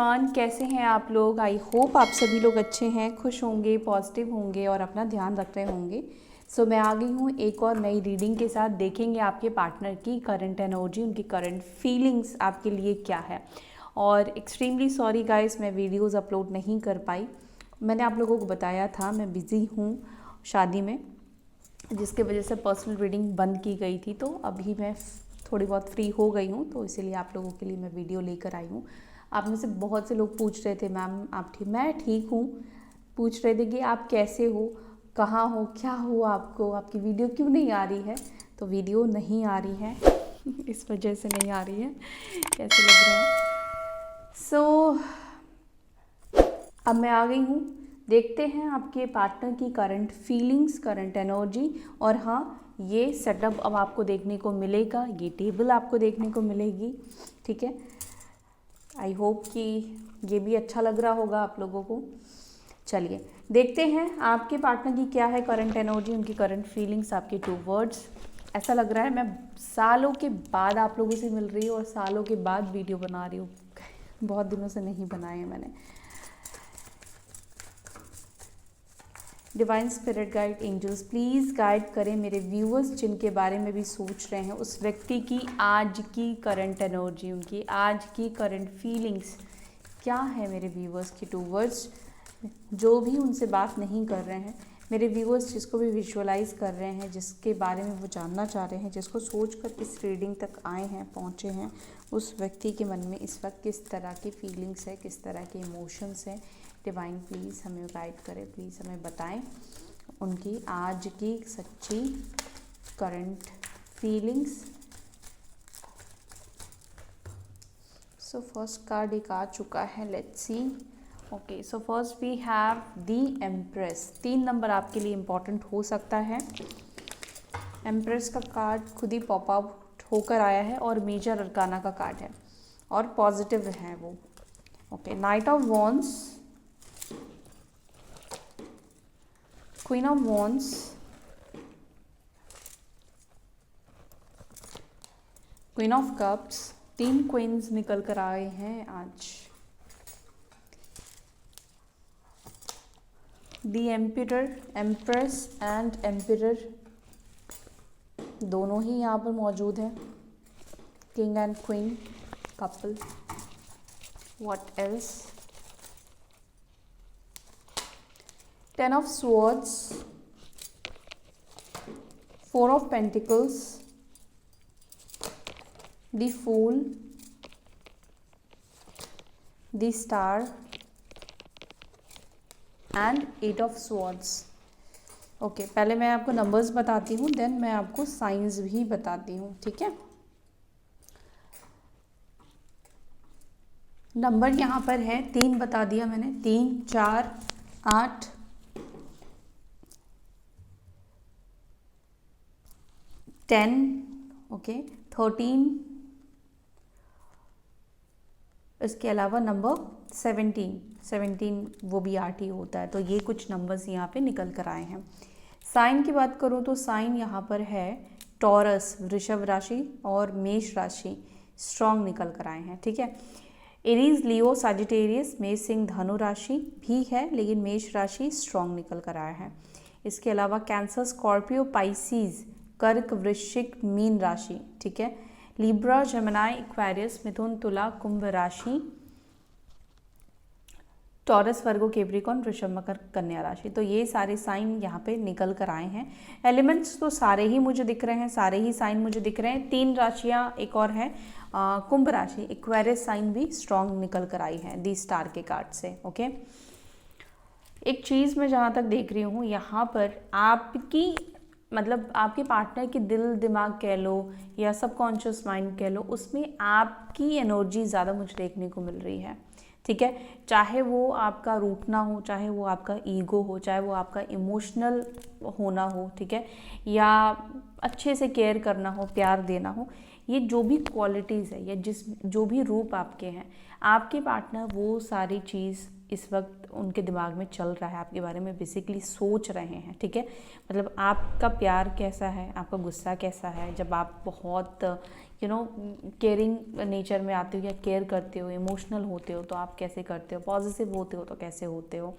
Everyone, कैसे हैं आप लोग। आई होप आप सभी लोग अच्छे हैं, खुश होंगे, पॉजिटिव होंगे और अपना ध्यान रख रहे होंगे। सो मैं आ गई हूँ एक और नई रीडिंग के साथ। देखेंगे आपके पार्टनर की करंट एनर्जी, उनकी करंट फीलिंग्स आपके लिए क्या है। और एक्सट्रीमली सॉरी गाइस, मैं वीडियोज़ अपलोड नहीं कर पाई। मैंने आप लोगों को बताया था मैं बिज़ी हूँ शादी में, जिसके वजह से पर्सनल रीडिंग बंद की गई थी। तो अभी मैं थोड़ी बहुत फ्री हो गई हूँ, तो इसीलिए आप लोगों के लिए मैं वीडियो लेकर आई हूँ। आप में से बहुत से लोग पूछ रहे थे मैम आप ठीक। मैं ठीक हूँ। पूछ रहे थे कि आप कैसे हो, कहाँ हो, क्या हुआ आपको, आपकी वीडियो क्यों नहीं आ रही है। तो वीडियो नहीं आ रही है इस वजह से नहीं आ रही है। कैसे लग रहा है। सो अब मैं आ गई हूँ। देखते हैं आपके पार्टनर की करंट फीलिंग्स, करंट एनर्जी। और हाँ, ये सेटअप अब आपको देखने को मिलेगा, ये टेबल आपको देखने को मिलेगी, ठीक है। आई होप कि ये भी अच्छा लग रहा होगा आप लोगों को। चलिए देखते हैं आपके पार्टनर की क्या है करंट एनर्जी, उनकी करंट फीलिंग्स, आपके 2 वर्ड्स। ऐसा लग रहा है मैं सालों के बाद आप लोगों से मिल रही हूँ और सालों के बाद वीडियो बना रही हूँ। बहुत दिनों से नहीं बनाए हैं मैंने। Divine spirit guide angels please guide करें मेरे व्यूअर्स जिनके बारे में भी सोच रहे हैं, उस व्यक्ति की आज की करंट एनर्जी, उनकी आज की करंट फीलिंग्स क्या है। मेरे व्यूअर्स की 2 वर्ड्स, जो भी उनसे बात नहीं कर रहे हैं, मेरे व्यूअर्स जिसको भी विजुअलाइज कर रहे हैं, जिसके बारे में वो जानना चाह रहे हैं, जिसको सोचकर इस रीडिंग तक आए हैं, पहुँचे हैं, उस व्यक्ति के मन में इस वक्त किस तरह की फीलिंग्स है, किस तरह के इमोशंस हैं। डिवाइन प्लीज़ हमें गाइड करें, प्लीज़ हमें बताएं उनकी आज की सच्ची current feelings. So first card एक आ चुका है, let's see. Okay, so first we have the empress. 3 number आपके लिए इम्पॉर्टेंट हो सकता है। एम्प्रेस का कार्ड खुद ही पॉप आउट होकर आया है और मेजर अरकाना का कार्ड है और पॉजिटिव है वो। Okay, knight of wands, queen of wands, queen of cups. 3 queens निकल कर आए हैं आज। दी एम्पिरर, एम्प्रेस एंड एम्पिरर दोनों ही यहाँ पर मौजूद हैं। King and queen couple. What else. 10 of swords, 4 of pentacles, the fool, the star and 8 of swords। Okay, पहले मैं आपको नंबर्स बताती हूँ, देन मैं आपको साइंस भी बताती हूँ, ठीक है। नंबर यहाँ पर है 3 बता दिया मैंने, 3, 4, 8, 10, ओके, 13, इसके अलावा नंबर 17 वो भी 8 ही होता है। तो ये कुछ नंबर्स यहाँ पे निकल कर आए हैं। साइन की बात करूँ तो साइन यहाँ पर है टॉरस, वृषभ राशि और मेष राशि स्ट्रॉन्ग निकल कर आए हैं, ठीक है। एरीज, लियो, सजिटेरियस, मेष, सिंह, धनु राशि भी है, लेकिन मेष राशि स्ट्रॉन्ग निकल कर आया है। इसके अलावा कैंसर, स्कॉर्पियो, पाइसीज, कर्क, वृश्चिक, मीन राशि, ठीक है। लिब्रा, जेमिनी, एक्वेरियस, मिथुन, तुला, कुंभ राशि, टॉरस, वर्गो, कैप्रिकॉर्न, वृषभ, मकर, कन्या राशि। तो ये सारे साइन यहाँ पे निकल कर आए हैं। एलिमेंट्स तो सारे ही मुझे दिख रहे हैं, सारे ही साइन मुझे दिख रहे हैं। 3 राशियाँ एक और है, कुंभ राशि, एक्वेरियस साइन भी स्ट्रॉन्ग निकल कर आई है दी स्टार के कार्ड से। ओके, एक चीज़ मैं जहाँ तक देख रही हूँ यहाँ पर आपकी मतलब आपके पार्टनर की दिल दिमाग कह लो या सबकॉन्शियस माइंड कह लो, उसमें आपकी एनर्जी ज़्यादा मुझे देखने को मिल रही है, ठीक है। चाहे वो आपका रूठना हो, चाहे वो आपका ईगो हो, चाहे वो आपका इमोशनल होना हो, ठीक है, या अच्छे से केयर करना हो, प्यार देना हो, ये जो भी क्वालिटीज़ है या जो भी रूप आपके हैं, आपके पार्टनर वो सारी चीज़ इस वक्त उनके दिमाग में चल रहा है, आपके बारे में बेसिकली सोच रहे हैं, ठीक है। मतलब आपका प्यार कैसा है, आपका गुस्सा कैसा है, जब आप बहुत केयरिंग नेचर में आते हो या केयर करते हो, इमोशनल होते हो तो आप कैसे करते हो, पॉजिटिव होते हो तो कैसे होते हो।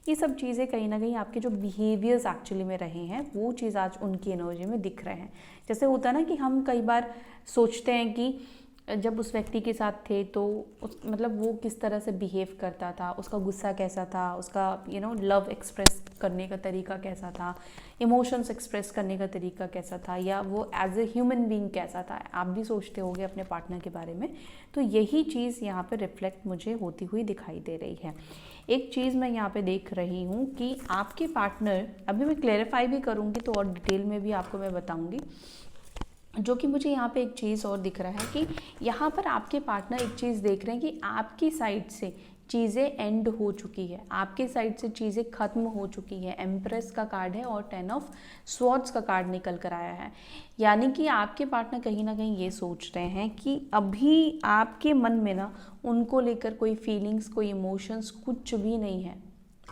ये सब चीज़ें कहीं ना कहीं आपके जो बिहेवियर्स एक्चुअली में रहे हैं वो चीज़ आज उनकी एनर्जी में दिख रहे हैं। जैसे होता है ना कि हम कई बार सोचते हैं कि जब उस व्यक्ति के साथ थे तो मतलब वो किस तरह से बिहेव करता था, उसका गुस्सा कैसा था, उसका लव एक्सप्रेस करने का तरीका कैसा था, इमोशंस एक्सप्रेस करने का तरीका कैसा था, या वो एज ए ह्यूमन बीइंग कैसा था। आप भी सोचते होंगे अपने पार्टनर के बारे में, तो यही चीज़ यहाँ पे रिफ्लेक्ट मुझे होती हुई दिखाई दे रही है। एक चीज़ मैं यहाँ पे देख रही हूँ कि आपके पार्टनर, अभी मैं क्लैरिफाई भी करूँगी तो और डिटेल में भी आपको मैं बताऊँगी, जो कि मुझे यहाँ पे एक चीज़ और दिख रहा है कि यहाँ पर आपके पार्टनर एक चीज़ देख रहे हैं कि आपकी साइड से चीज़ें एंड हो चुकी है, आपके साइड से चीज़ें ख़त्म हो चुकी है। एम्प्रेस का कार्ड है और 10 ऑफ स्वॉर्ड्स का कार्ड निकल कर आया है। यानी कि आपके पार्टनर कहीं ना कहीं ये सोच रहे हैं कि अभी आपके मन में ना उनको लेकर कोई फीलिंग्स, कोई इमोशंस कुछ भी नहीं है,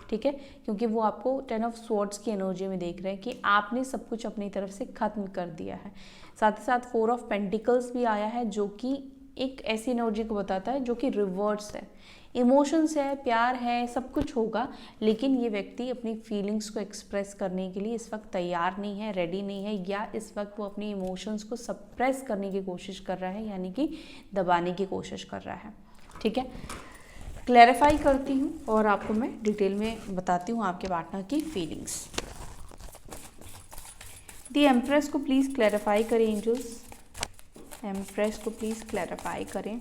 ठीक है, क्योंकि वो आपको 10 ऑफ स्वॉर्ड्स की एनर्जी में देख रहे हैं कि आपने सब कुछ अपनी तरफ से ख़त्म कर दिया है। साथ ही साथ 4 ऑफ पेंटिकल्स भी आया है, जो कि एक ऐसी एनर्जी को बताता है जो कि रिवर्स है। इमोशंस है, प्यार है, सब कुछ होगा, लेकिन ये व्यक्ति अपनी फीलिंग्स को एक्सप्रेस करने के लिए इस वक्त तैयार नहीं है, रेडी नहीं है, या इस वक्त वो अपनी इमोशंस को सप्रेस करने की कोशिश कर रहा है, यानी कि दबाने की कोशिश कर रहा है, ठीक है। क्लैरिफाई करती हूँ और आपको मैं डिटेल में बताती हूँ आपके पार्टनर की फीलिंग्स। दी एम्प्रेस को प्लीज़ क्लैरिफाई करें एंजल्स, एम्प्रेस को प्लीज़ क्लैरिफाई करें।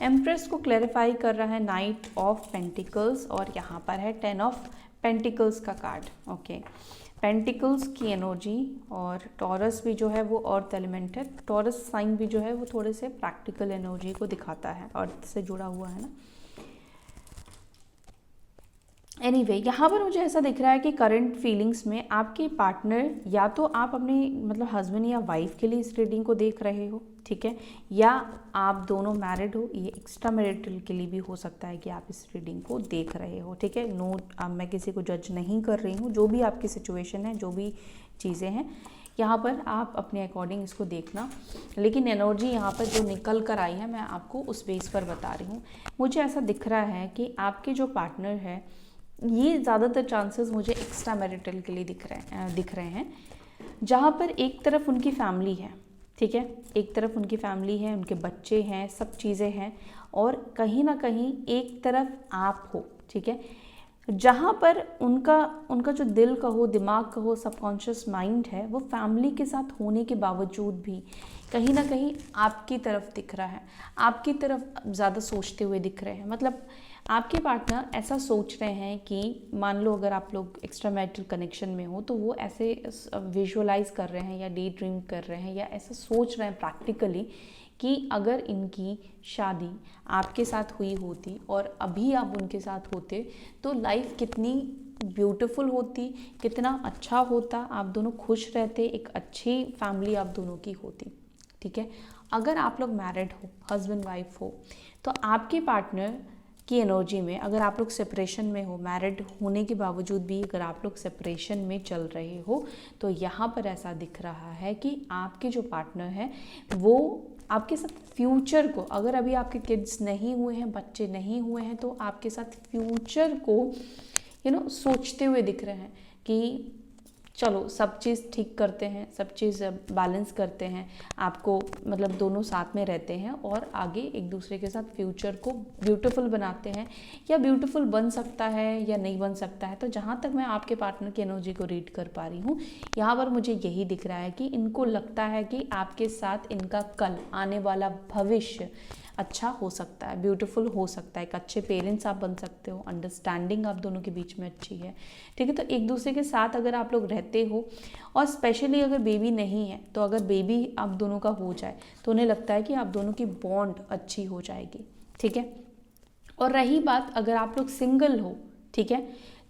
एम्प्रेस को क्लैरिफाई कर रहा है नाइट ऑफ पेंटिकल्स और यहाँ पर है 10 ऑफ पेंटिकल्स का कार्ड, ओके। पेंटिकल्स की एनर्जी और टॉरस भी जो है वो अर्थ एलिमेंट है, टॉरस साइन भी जो है वो थोड़े से प्रैक्टिकल एनर्जी को दिखाता है, अर्थ से जुड़ा हुआ है ना। एनीवे, यहाँ पर मुझे ऐसा दिख रहा है कि करंट फीलिंग्स में आपके पार्टनर, या तो आप अपने मतलब हस्बैंड या वाइफ के लिए इस रीडिंग को देख रहे हो, ठीक है, या आप दोनों मैरिड हो, ये एक्स्ट्रा मैरिटल के लिए भी हो सकता है कि आप इस रीडिंग को देख रहे हो, ठीक है। नो, मैं किसी को जज नहीं कर रही हूँ, जो भी आपकी सिचुएशन है, जो भी चीज़ें हैं, यहाँ पर आप अपने अकॉर्डिंग इसको देखना, लेकिन एनर्जी यहाँ पर जो निकल कर आई है मैं आपको उस बेस पर बता रही हूँ। मुझे ऐसा दिख रहा है कि आपके जो पार्टनर है ये ज़्यादातर चांसेस मुझे एक्स्ट्रा मैरिटल के लिए दिख रहे हैं, जहाँ पर एक तरफ उनकी फैमिली है, ठीक है, एक तरफ उनकी फैमिली है, उनके बच्चे हैं, सब चीज़ें हैं, और कहीं ना कहीं एक तरफ आप हो, ठीक है, जहाँ पर उनका जो दिल का हो, दिमाग का हो, सबकॉन्शियस माइंड है, वो फैमिली के साथ होने के बावजूद भी कहीं ना कहीं आपकी तरफ दिख रहा है, आपकी तरफ ज़्यादा सोचते हुए दिख रहे हैं। मतलब आपके पार्टनर ऐसा सोच रहे हैं कि मान लो अगर आप लोग एक्स्ट्रा मैरिटल कनेक्शन में हो तो वो ऐसे विजुअलाइज कर रहे हैं या डे ड्रीम कर रहे हैं या ऐसा सोच रहे हैं प्रैक्टिकली कि अगर इनकी शादी आपके साथ हुई होती और अभी आप उनके साथ होते तो लाइफ कितनी ब्यूटीफुल होती, कितना अच्छा होता, आप दोनों खुश रहते, एक अच्छी फैमिली आप दोनों की होती, ठीक है। अगर आप लोग मैरिड हो, हस्बैंड वाइफ हो, तो आपके पार्टनर की एनर्जी में अगर आप लोग सेपरेशन में हो, मैरिड होने के बावजूद भी अगर आप लोग सेपरेशन में चल रहे हो, तो यहाँ पर ऐसा दिख रहा है कि आपके जो पार्टनर है वो आपके साथ फ्यूचर को, अगर अभी आपके किड्स नहीं हुए हैं, बच्चे नहीं हुए हैं, तो आपके साथ फ्यूचर को सोचते हुए दिख रहे हैं कि चलो सब चीज़ ठीक करते हैं, सब चीज़ बैलेंस करते हैं, आपको मतलब दोनों साथ में रहते हैं और आगे एक दूसरे के साथ फ्यूचर को ब्यूटीफुल बनाते हैं, या ब्यूटीफुल बन सकता है या नहीं बन सकता है। तो जहाँ तक मैं आपके पार्टनर की एनर्जी को रीड कर पा रही हूँ, यहाँ पर मुझे यही दिख रहा है कि इनको लगता है कि आपके साथ इनका कल आने वाला भविष्य अच्छा हो सकता है, ब्यूटीफुल हो सकता है, एक अच्छे पेरेंट्स आप बन सकते हो, अंडरस्टैंडिंग आप दोनों के बीच में अच्छी है, ठीक है। तो एक दूसरे के साथ अगर आप लोग रहते हो, और स्पेशली अगर बेबी नहीं है तो अगर बेबी आप दोनों का हो जाए तो उन्हें लगता है कि आप दोनों की बॉन्ड अच्छी हो जाएगी, ठीक है। और रही बात अगर आप लोग सिंगल हो, ठीक है,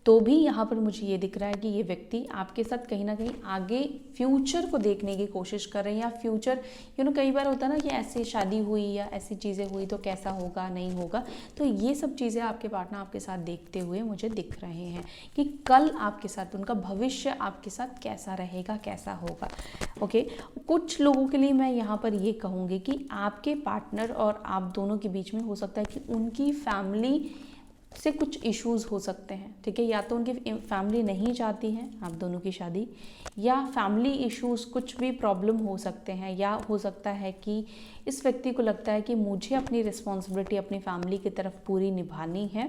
तो भी यहाँ पर मुझे ये दिख रहा है कि ये व्यक्ति आपके साथ कहीं ना कहीं आगे फ्यूचर को देखने की कोशिश कर रहे हैं, या फ्यूचर कई बार होता है ना कि ऐसे शादी हुई या ऐसी चीज़ें हुई तो कैसा होगा नहीं होगा, तो ये सब चीज़ें आपके पार्टनर आपके साथ देखते हुए मुझे दिख रहे हैं कि कल आपके साथ उनका भविष्य आपके साथ कैसा रहेगा, कैसा होगा। ओके, कुछ लोगों के लिए मैं यहाँ पर ये कहूँगी कि आपके पार्टनर और आप दोनों के बीच में हो सकता है कि उनकी फैमिली से कुछ इश्यूज़ हो सकते हैं, ठीक है, या तो उनकी फैमिली नहीं चाहती है आप दोनों की शादी, या फैमिली इश्यूज़ कुछ भी प्रॉब्लम हो सकते हैं, या हो सकता है कि इस व्यक्ति को लगता है कि मुझे अपनी रिस्पॉन्सिबिलिटी अपनी फैमिली की तरफ पूरी निभानी है,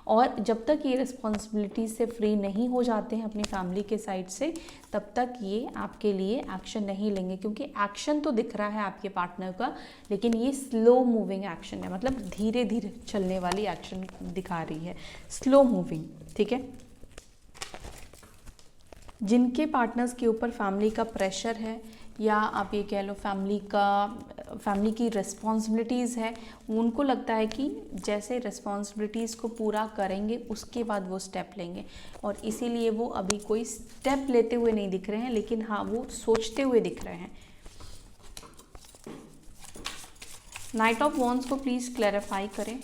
और जब तक ये रिस्पॉन्सिबिलिटी से फ्री नहीं हो जाते हैं अपनी फैमिली के साइड से, तब तक ये आपके लिए एक्शन नहीं लेंगे, क्योंकि एक्शन तो दिख रहा है आपके पार्टनर का, लेकिन ये स्लो मूविंग एक्शन है, मतलब धीरे धीरे चलने वाली एक्शन दिखा रही है, स्लो मूविंग, ठीक है। जिनके पार्टनर्स के ऊपर फैमिली का प्रेशर है, या आप ये कह लो फैमिली की रिस्पॉन्सिबिलिटीज़ है, उनको लगता है कि जैसे रिस्पॉन्सिबिलिटीज़ को पूरा करेंगे उसके बाद वो स्टेप लेंगे, और इसीलिए वो अभी कोई स्टेप लेते हुए नहीं दिख रहे हैं, लेकिन हाँ वो सोचते हुए दिख रहे हैं। नाइट ऑफ वॉन्ड्स को प्लीज़ क्लैरिफाई करें।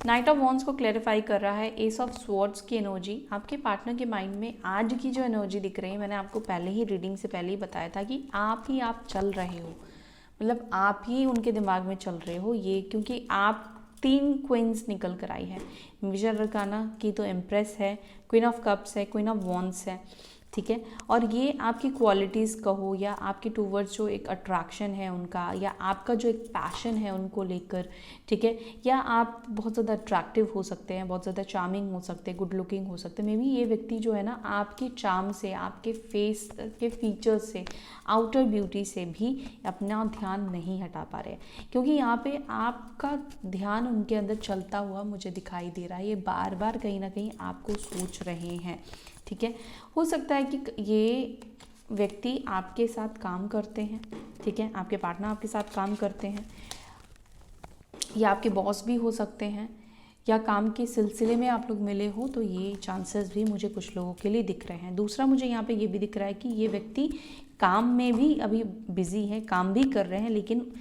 नाइट ऑफ वॉन्ड्स को क्लैरिफाई कर रहा है एस ऑफ स्वॉर्ड्स की एनर्जी। आपके पार्टनर के माइंड में आज की जो एनर्जी दिख रही है, मैंने आपको पहले ही रीडिंग से पहले ही बताया था कि आप चल रहे हो, मतलब आप ही उनके दिमाग में चल रहे हो ये, क्योंकि आप 3 क्वींस निकल कर आई है। मेजर अरकाना की तो एम्प्रेस है, क्वीन ऑफ कप्स है, क्वीन ऑफ वॉन्ड्स है, ठीक है, और ये आपकी क्वालिटीज़ कहो, या आपके टूवर्ड्स जो एक अट्रैक्शन है उनका, या आपका जो एक पैशन है उनको लेकर, ठीक है, या आप बहुत ज़्यादा अट्रैक्टिव हो सकते हैं, बहुत ज़्यादा चार्मिंग हो सकते हैं, गुड लुकिंग हो सकते हैं। मे बी ये व्यक्ति जो है ना आपके चार्म से, आपके फेस के फीचर्स से, आउटर ब्यूटी से भी अपना ध्यान नहीं हटा पा रहे, क्योंकि यहाँ पे आपका ध्यान उनके अंदर चलता हुआ मुझे दिखाई दे रहा है। ये बार बार कहीं ना कहीं आपको सोच रहे हैं, ठीक है। हो सकता है कि ये व्यक्ति आपके साथ काम करते हैं, ठीक है, आपके पार्टनर आपके साथ काम करते हैं, या आपके बॉस भी हो सकते हैं, या काम के सिलसिले में आप लोग मिले हो, तो ये चांसेस भी मुझे कुछ लोगों के लिए दिख रहे हैं। दूसरा मुझे यहाँ पे ये भी दिख रहा है कि ये व्यक्ति काम में भी अभी बिजी है, काम भी कर रहे हैं, लेकिन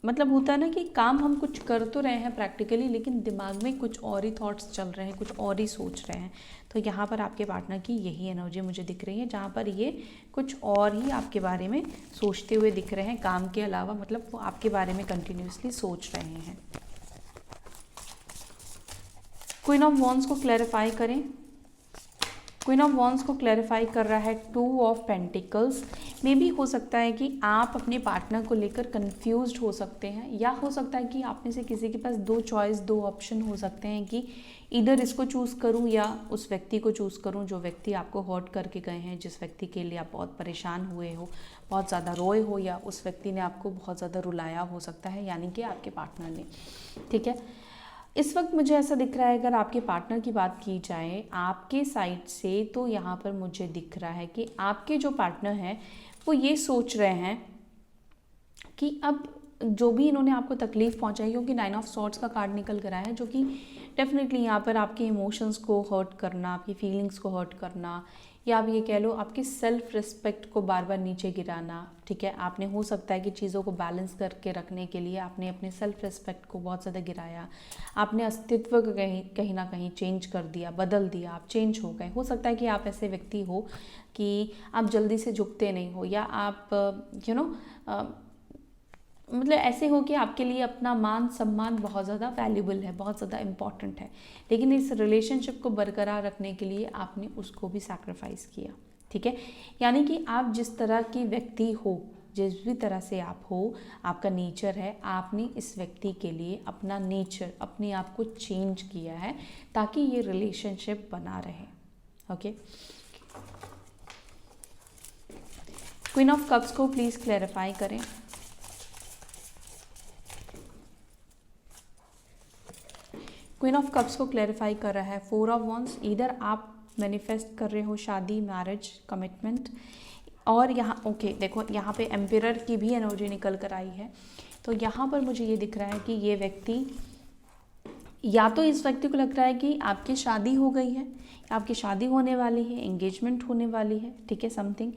मतलब होता है ना कि काम हम कुछ कर तो रहे हैं प्रैक्टिकली, लेकिन दिमाग में कुछ और ही थॉट्स चल रहे हैं, कुछ और ही सोच रहे हैं। तो यहाँ पर आपके पार्टनर की यही एनर्जी मुझे दिख रही है, जहाँ पर ये कुछ और ही आपके बारे में सोचते हुए दिख रहे हैं काम के अलावा, मतलब वो आपके बारे में कंटिन्यूसली सोच रहे हैं। क्वीन ऑफ वॉन्ड्स को क्लैरिफाई करें। क्वीन ऑफ वॉन्ड्स को क्लैरिफाई कर रहा है 2 ऑफ पेंटिकल्स। मे बी हो सकता है कि आप अपने पार्टनर को लेकर कंफ्यूज्ड हो सकते हैं, या हो सकता है कि आप में से किसी के पास 2 चॉइस, 2 ऑप्शन हो सकते हैं कि इधर इसको चूज़ करूं या उस व्यक्ति को चूज़ करूं जो व्यक्ति आपको हर्ट करके गए हैं, जिस व्यक्ति के लिए आप बहुत परेशान हुए हो, बहुत ज़्यादा रोए हो, या उस व्यक्ति ने आपको बहुत ज़्यादा रुलाया हो सकता है, यानी कि आपके पार्टनर ने, ठीक है। इस वक्त मुझे ऐसा दिख रहा है, अगर आपके पार्टनर की बात की जाए आपके साइड से, तो यहाँ पर मुझे दिख रहा है कि आपके जो पार्टनर हैं वो ये सोच रहे हैं कि अब जो भी इन्होंने आपको तकलीफ़ पहुंचाई, क्योंकि 9 ऑफ सॉर्ड्स का कार्ड निकल कर आया है, जो कि डेफिनेटली यहाँ पर आपके इमोशंस को हर्ट करना, आपकी फीलिंग्स को हर्ट करना, या आप ये कह लो आपकी सेल्फ रिस्पेक्ट को बार बार नीचे गिराना, ठीक है। आपने हो सकता है कि चीज़ों को बैलेंस करके रखने के लिए आपने अपने सेल्फ रिस्पेक्ट को बहुत ज़्यादा गिराया, आपने अस्तित्व को कहीं ना कहीं चेंज कर दिया, बदल दिया, आप चेंज हो गए। हो सकता है कि आप ऐसे व्यक्ति हो कि आप जल्दी से झुकते नहीं हो, या आप मतलब ऐसे हो कि आपके लिए अपना मान सम्मान बहुत ज़्यादा वैल्यूबल है, बहुत ज़्यादा इम्पॉर्टेंट है, लेकिन इस रिलेशनशिप को बरकरार रखने के लिए आपने उसको भी सैक्रिफाइस किया, ठीक है। यानी कि आप जिस तरह की व्यक्ति हो, जिस भी तरह से आप हो, आपका नेचर है, आपने इस व्यक्ति के लिए अपना नेचर, अपने आप को चेंज किया है ताकि ये रिलेशनशिप बना रहे, ओके। क्वीन ऑफ कप्स को प्लीज़ क्लैरिफाई करें। क्वीन ऑफ कप्स को क्लैरिफाई कर रहा है 4 ऑफ वॉन्ड्स। इधर आप मैनिफेस्ट कर रहे हो शादी, मैरिज, कमिटमेंट, और यहाँ ओके देखो यहाँ पे एम्पिरर की भी एनर्जी निकल कर आई है। तो यहाँ पर मुझे ये दिख रहा है कि ये व्यक्ति या तो इस व्यक्ति को लग रहा है कि आपकी शादी हो गई है, आपकी शादी होने वाली है, एंगेजमेंट होने वाली है, ठीक है, समथिंग।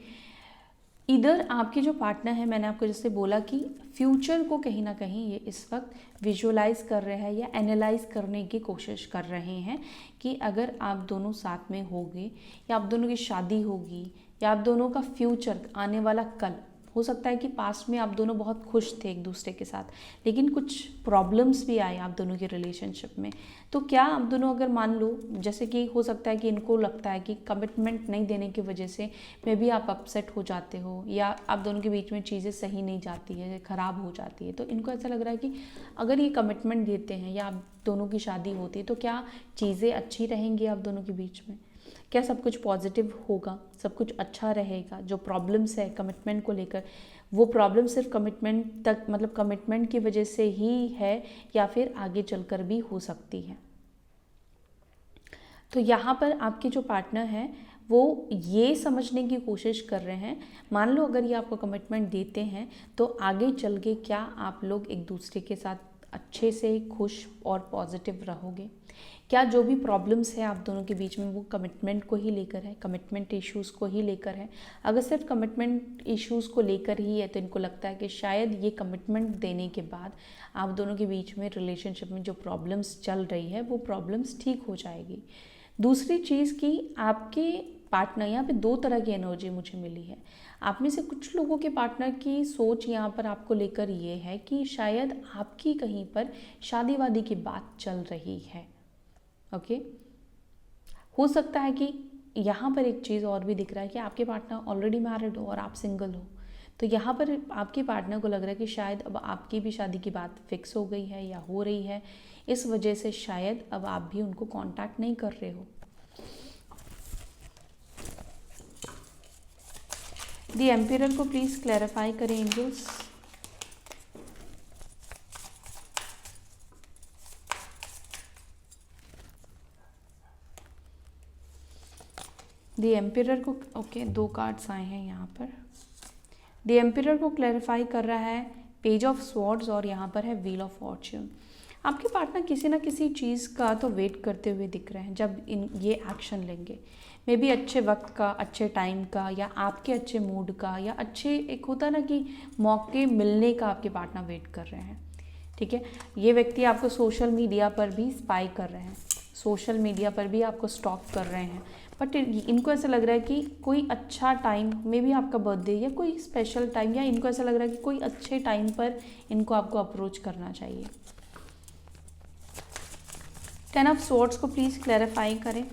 इधर आपके जो पार्टनर है, मैंने आपको जैसे बोला कि फ्यूचर को कहीं ना कहीं ये इस वक्त विजुअलाइज कर रहे हैं या एनालाइज करने की कोशिश कर रहे हैं कि अगर आप दोनों साथ में होंगे या आप दोनों की शादी होगी या आप दोनों का फ्यूचर आने वाला कल, हो सकता है कि पास्ट में आप दोनों बहुत खुश थे एक दूसरे के साथ, लेकिन कुछ प्रॉब्लम्स भी आए आप दोनों के रिलेशनशिप में। तो क्या आप दोनों अगर मान लो, जैसे कि हो सकता है कि इनको लगता है कि कमिटमेंट नहीं देने की वजह से मे बी आप अपसेट हो जाते हो या आप दोनों के बीच में चीज़ें सही नहीं जाती है, ख़राब हो जाती है। तो इनको ऐसा लग रहा है कि अगर ये कमिटमेंट देते हैं या आप दोनों की शादी होती है तो क्या चीज़ें अच्छी रहेंगी आप दोनों के बीच में, क्या सब कुछ पॉजिटिव होगा, सब कुछ अच्छा रहेगा। जो प्रॉब्लम्स है कमिटमेंट को लेकर, वो प्रॉब्लम सिर्फ कमिटमेंट तक, मतलब कमिटमेंट की वजह से ही है या फिर आगे चलकर भी हो सकती है। तो यहाँ पर आपके जो पार्टनर हैं वो ये समझने की कोशिश कर रहे हैं, मान लो अगर ये आपको कमिटमेंट देते हैं तो आगे चल के क्या आप लोग एक दूसरे के साथ अच्छे से खुश और पॉजिटिव रहोगे, क्या जो भी प्रॉब्लम्स है आप दोनों के बीच में वो कमिटमेंट को ही लेकर है, कमिटमेंट इश्यूज़ को ही लेकर है। अगर सिर्फ कमिटमेंट इश्यूज़ को लेकर ही है तो इनको लगता है कि शायद ये कमिटमेंट देने के बाद आप दोनों के बीच में रिलेशनशिप में जो प्रॉब्लम्स चल रही है वो प्रॉब्लम्स ठीक हो जाएगी। दूसरी चीज़ कि आपके पार्टनर, यहाँ पे दो तरह की एनर्जी मुझे मिली है। आप में से कुछ लोगों के पार्टनर की सोच यहाँ पर आपको लेकर ये है कि शायद आपकी कहीं पर शादी वादी की बात चल रही है। ओके, हो सकता है कि यहाँ पर एक चीज़ और भी दिख रहा है कि आपके पार्टनर ऑलरेडी मैरिड हो और आप सिंगल हो। तो यहाँ पर आपके पार्टनर को लग रहा है कि शायद अब आपकी भी शादी की बात फिक्स हो गई है या हो रही है, इस वजह से शायद अब आप भी उनको कांटेक्ट नहीं कर रहे हो। द एम्पियर को प्लीज़ क्लैरिफाई करें एंजल्स। द एम्पियर को, ओके, दो कार्ड्स आए हैं यहाँ पर। द एम्पियर को क्लैरिफाई कर रहा है पेज ऑफ स्वॉर्ड्स और यहाँ पर है व्हील ऑफ फॉर्च्यून। आपके पार्टनर किसी ना किसी चीज़ का तो वेट करते हुए दिख रहे हैं जब ये एक्शन लेंगे, मे बी अच्छे वक्त का, अच्छे टाइम का, या आपके अच्छे मूड का, या अच्छे, एक होता ना कि मौके मिलने का आपके पार्टनर वेट कर रहे हैं। ठीक है, ये व्यक्ति आपको सोशल मीडिया पर भी स्पाई कर रहे हैं, सोशल मीडिया पर भी आपको स्टॉक कर रहे हैं, बट इनको ऐसा लग रहा है कि कोई अच्छा टाइम, मे बी आपका बर्थडे या कोई स्पेशल टाइम, या इनको ऐसा लग रहा है कि कोई अच्छे टाइम पर इनको आपको अप्रोच करना चाहिए। 10 ऑफ स्वॉर्ड्स को प्लीज़ क्लैरिफाई करें।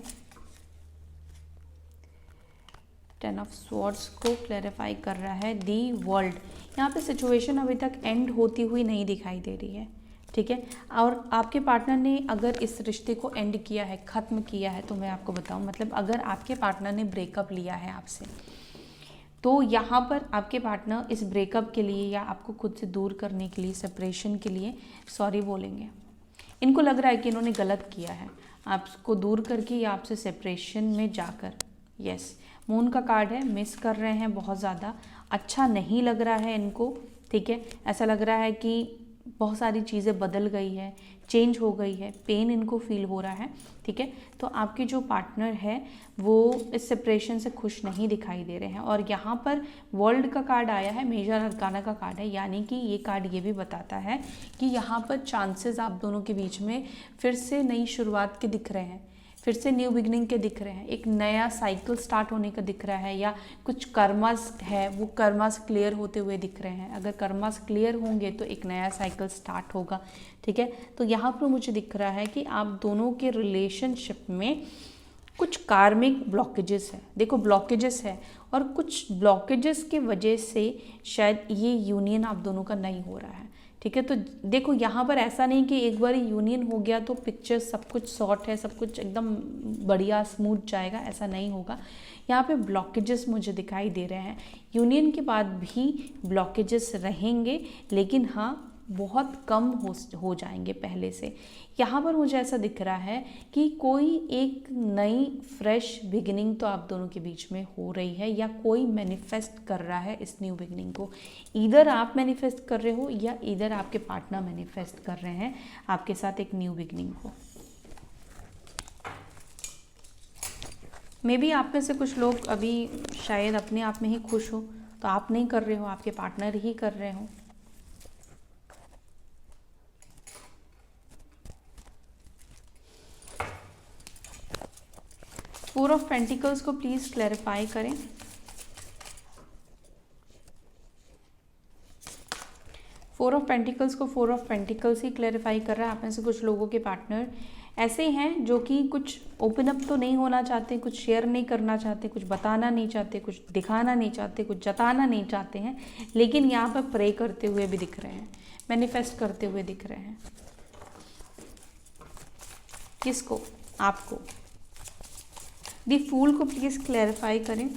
10 ऑफ स्वॉर्ड्स को क्लैरिफाई कर रहा है दी वर्ल्ड। यहाँ पे सिचुएशन अभी तक एंड होती हुई नहीं दिखाई दे रही है, ठीक है। और आपके पार्टनर ने अगर इस रिश्ते को एंड किया है, ख़त्म किया है, तो मैं आपको बताऊं, मतलब अगर आपके पार्टनर ने ब्रेकअप लिया है आपसे, तो यहाँ पर आपके पार्टनर इस ब्रेकअप के लिए या आपको खुद से दूर करने के लिए, सेपरेशन के लिए सॉरी बोलेंगे। इनको लग रहा है कि इन्होंने गलत किया है आपको दूर करके या आपसे सेपरेशन में जाकर। यस, मून का कार्ड है, मिस कर रहे हैं बहुत ज़्यादा, अच्छा नहीं लग रहा है इनको, ठीक है। ऐसा लग रहा है कि बहुत सारी चीज़ें बदल गई है, चेंज हो गई है, पेन इनको फील हो रहा है, ठीक है। तो आपके जो पार्टनर है वो इस सेपरेशन से खुश नहीं दिखाई दे रहे हैं। और यहाँ पर वर्ल्ड का कार्ड आया है, मेजर अरकाना का कार्ड है, यानी कि ये कार्ड ये भी बताता है कि यहाँ पर चांसेस आप दोनों के बीच में फिर से नई शुरुआत के दिख रहे हैं, फिर से न्यू बिगनिंग के दिख रहे हैं, एक नया साइकिल स्टार्ट होने का दिख रहा है, या कुछ कर्मास है वो कर्मास क्लियर होते हुए दिख रहे हैं। अगर कर्मास क्लियर होंगे तो एक नया साइकिल स्टार्ट होगा, ठीक है। तो यहाँ पर मुझे दिख रहा है कि आप दोनों के रिलेशनशिप में कुछ कार्मिक ब्लॉकेजेस है, देखो ब्लॉकेजेस है, और कुछ ब्लॉकेजेस की वजह से शायद ये यूनियन आप दोनों का नहीं हो रहा है, ठीक है। तो देखो यहाँ पर ऐसा नहीं कि एक बार यूनियन हो गया तो पिक्चर सब कुछ सॉर्ट है, सब कुछ एकदम बढ़िया स्मूथ जाएगा, ऐसा नहीं होगा। यहाँ पे ब्लॉकेजेस मुझे दिखाई दे रहे हैं, यूनियन के बाद भी ब्लॉकेजेस रहेंगे, लेकिन हाँ बहुत कम हो जाएंगे पहले से। यहाँ पर मुझे ऐसा दिख रहा है कि कोई एक नई फ्रेश बिगिनिंग तो आप दोनों के बीच में हो रही है, या कोई मैनिफेस्ट कर रहा है इस न्यू बिगिनिंग को। इधर आप मैनिफेस्ट कर रहे हो या इधर आपके पार्टनर मैनिफेस्ट कर रहे हैं आपके साथ एक न्यू बिगिनिंग को। मे बी आप में से कुछ लोग अभी शायद अपने आप में ही खुश हो, तो आप नहीं कर रहे हो, आपके पार्टनर ही कर रहे हो। फोर ऑफ पेंटिकल्स को प्लीज क्लैरिफाई करें। फोर ऑफ पेंटिकल्स को four of pentacles he clarify कर रहा है। आप में से कुछ लोगों के पार्टनर ऐसे हैं जो कि कुछ ओपन अप तो नहीं होना चाहते, कुछ शेयर नहीं करना चाहते, कुछ बताना नहीं चाहते, कुछ दिखाना नहीं चाहते, कुछ जताना नहीं चाहते हैं, लेकिन यहाँ पर प्रे करते हुए भी दिख रहे हैं, मैनिफेस्ट करते हुए दिख रहे हैं। किसको? आपको। दी फूल को प्लीज क्लैरिफाई करें।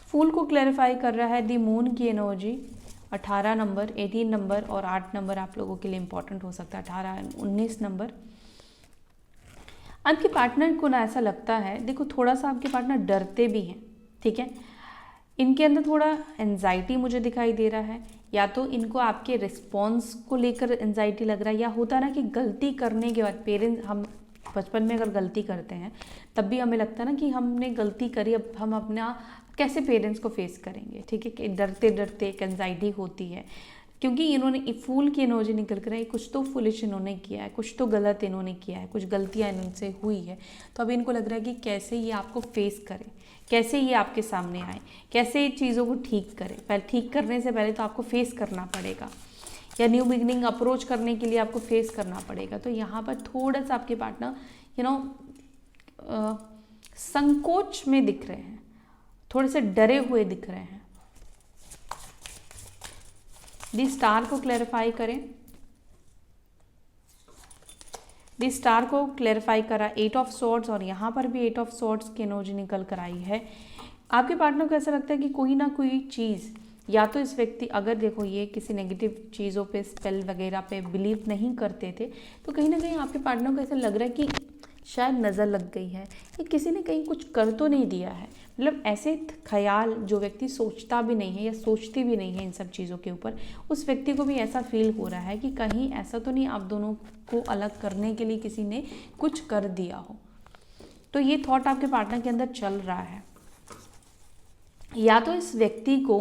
फूल को क्लैरिफाई कर रहा है दी मून की एनर्जी। 18 नंबर, 18 नंबर और 8 नंबर आप लोगों के लिए इंपॉर्टेंट हो सकता है। 18, 19 नंबर। आपके पार्टनर को ना ऐसा लगता है, देखो थोड़ा सा आपके पार्टनर डरते भी हैं, ठीक है। इनके अंदर थोड़ा एंजाइटी मुझे दिखाई दे रहा है, या तो इनको आपके रिस्पॉन्स को लेकर एंजाइटी लग रहा है, या होता ना कि गलती करने के बाद पेरेंट्स, हम बचपन में अगर गलती करते हैं तब भी हमें लगता है ना कि हमने गलती करी, अब हम अपना कैसे पेरेंट्स को फेस करेंगे, ठीक है। कि डरते डरते एक एंजाइटी होती है, क्योंकि इन्होंने फूल की एनर्जी निकल कर आई, कुछ तो फुलिश इन्होंने किया है, कुछ तो गलत इन्होंने किया है, कुछ गलतियां इनसे हुई है। तो अब इनको लग रहा है कि कैसे ये आपको फेस करें, कैसे ये आपके सामने आए, कैसे ये चीज़ों को ठीक करें। पहले ठीक करने से पहले तो आपको फेस करना पड़ेगा, या न्यू बिगनिंग अप्रोच करने के लिए आपको फेस करना पड़ेगा। तो यहाँ पर थोड़ा सा आपके पार्टनर संकोच में दिख रहे हैं, थोड़े से डरे हुए दिख रहे हैं। दी स्टार को क्लैरिफाई करें। दी स्टार को क्लैरिफाई करा 8 ऑफ सॉर्ड्स, और यहाँ पर भी 8 ऑफ सॉर्ड्स की एनर्जी निकल कर आई है। आपके पार्टनर को ऐसा लगता है कि कोई ना कोई चीज़, या तो इस व्यक्ति, अगर देखो ये किसी नेगेटिव चीज़ों पे, स्पेल वगैरह पे बिलीव नहीं करते थे, तो कहीं ना कहीं आपके पार्टनर को ऐसा लग रहा है कि शायद नज़र लग गई है, या किसी ने कहीं कुछ कर तो नहीं दिया है। मतलब ऐसे ख्याल जो व्यक्ति सोचता भी नहीं है या सोचती भी नहीं है इन सब चीज़ों के ऊपर, उस व्यक्ति को भी ऐसा फील हो रहा है कि कहीं ऐसा तो नहीं आप दोनों को अलग करने के लिए किसी ने कुछ कर दिया हो। तो ये थॉट आपके पार्टनर के अंदर चल रहा है, या तो इस व्यक्ति को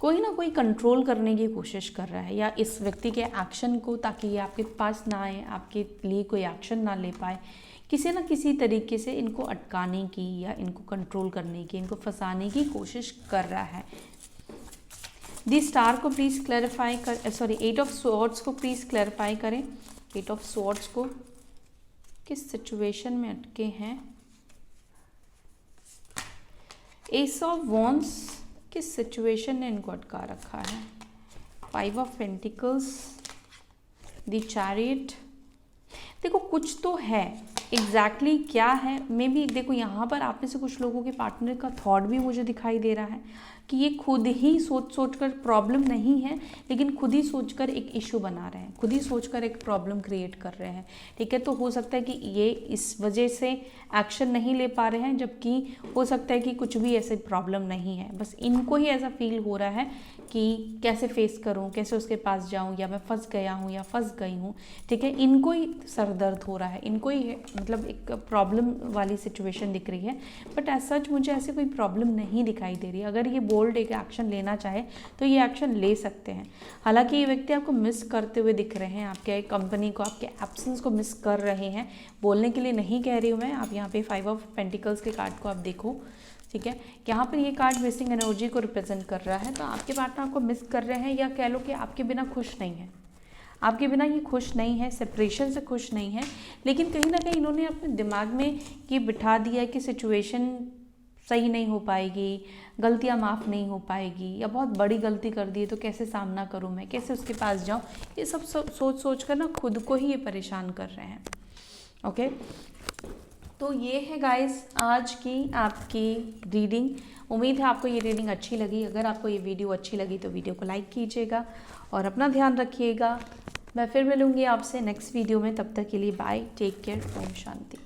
कोई ना कोई कंट्रोल करने की कोशिश कर रहा है, या इस व्यक्ति के एक्शन को, ताकि ये आपके पास ना आए, आपके लिए कोई एक्शन ना ले पाए, किसी न किसी तरीके से इनको अटकाने की या इनको कंट्रोल करने की, इनको फंसाने की कोशिश कर रहा है। दी स्टार को प्लीज़ क्लैरिफाई कर, 8 ऑफ स्वॉर्ड्स को प्लीज़ क्लैरिफाई करें। 8 ऑफ स्वॉर्ड्स को किस सिचुएशन में अटके हैं। एस ऑफ वॉन्ड्स किस सिचुएशन ने इनको अटका रखा है। 5 ऑफ पेंटिकल्स, द चैरियट। देखो कुछ तो है, एग्जैक्टली क्या है मे बी, देखो यहाँ पर आप में से कुछ लोगों के पार्टनर का थॉट भी मुझे दिखाई दे रहा है कि ये खुद ही सोच कर, प्रॉब्लम नहीं है लेकिन खुद ही सोचकर एक इशू बना रहे हैं, खुद ही सोचकर एक प्रॉब्लम क्रिएट कर रहे हैं, ठीक है। तो हो सकता है कि ये इस वजह से एक्शन नहीं ले पा रहे हैं, जबकि हो सकता है कि कुछ भी ऐसे प्रॉब्लम नहीं है, बस इनको ही ऐसा फील हो रहा है कि कैसे फेस करूं, कैसे उसके पास जाऊं, या मैं फंस गया हूं या फंस गई हूं, ठीक है। इनको ही सर दर्द हो रहा है, इनको ही है, मतलब एक प्रॉब्लम वाली सिचुएशन दिख रही है, बट एज सच मुझे ऐसे कोई प्रॉब्लम नहीं दिखाई दे रही। अगर ये बोल्ड एक एक्शन लेना चाहे तो ये एक्शन ले सकते हैं। हालांकि ये व्यक्ति आपको मिस करते हुए दिख रहे हैं, आपके कंपनी को, आपके एब्सेंस को मिस कर रहे हैं। बोलने के लिए नहीं कह रही हूँ मैं, आप यहाँ पे 5 ऑफ पेंटिकल्स के कार्ड को आप देखो, ठीक है। यहाँ पर ये कार्ड मिसिंग एनर्जी को रिप्रेजेंट कर रहा है, तो आपके पार्टनर आपको मिस कर रहे हैं, या कह लो कि आपके बिना खुश नहीं है, आपके बिना ये खुश नहीं है, सेपरेशन से खुश नहीं है, लेकिन कहीं ना कहीं इन्होंने अपने दिमाग में ये बिठा दिया कि सिचुएशन सही नहीं हो पाएगी, गलतियाँ माफ़ नहीं हो पाएगी, या बहुत बड़ी गलती कर दी है तो कैसे सामना करूँ मैं, कैसे उसके पास जाऊँ, ये सब सोच कर ना खुद को ही ये परेशान कर रहे हैं। ओके, तो ये है गाइस आज की आपकी रीडिंग। उम्मीद है आपको ये रीडिंग अच्छी लगी। अगर आपको ये वीडियो अच्छी लगी तो वीडियो को लाइक कीजिएगा और अपना ध्यान रखिएगा। मैं फिर मिलूँगी आपसे नेक्स्ट वीडियो में, तब तक के लिए bye, take care, Om Shanti.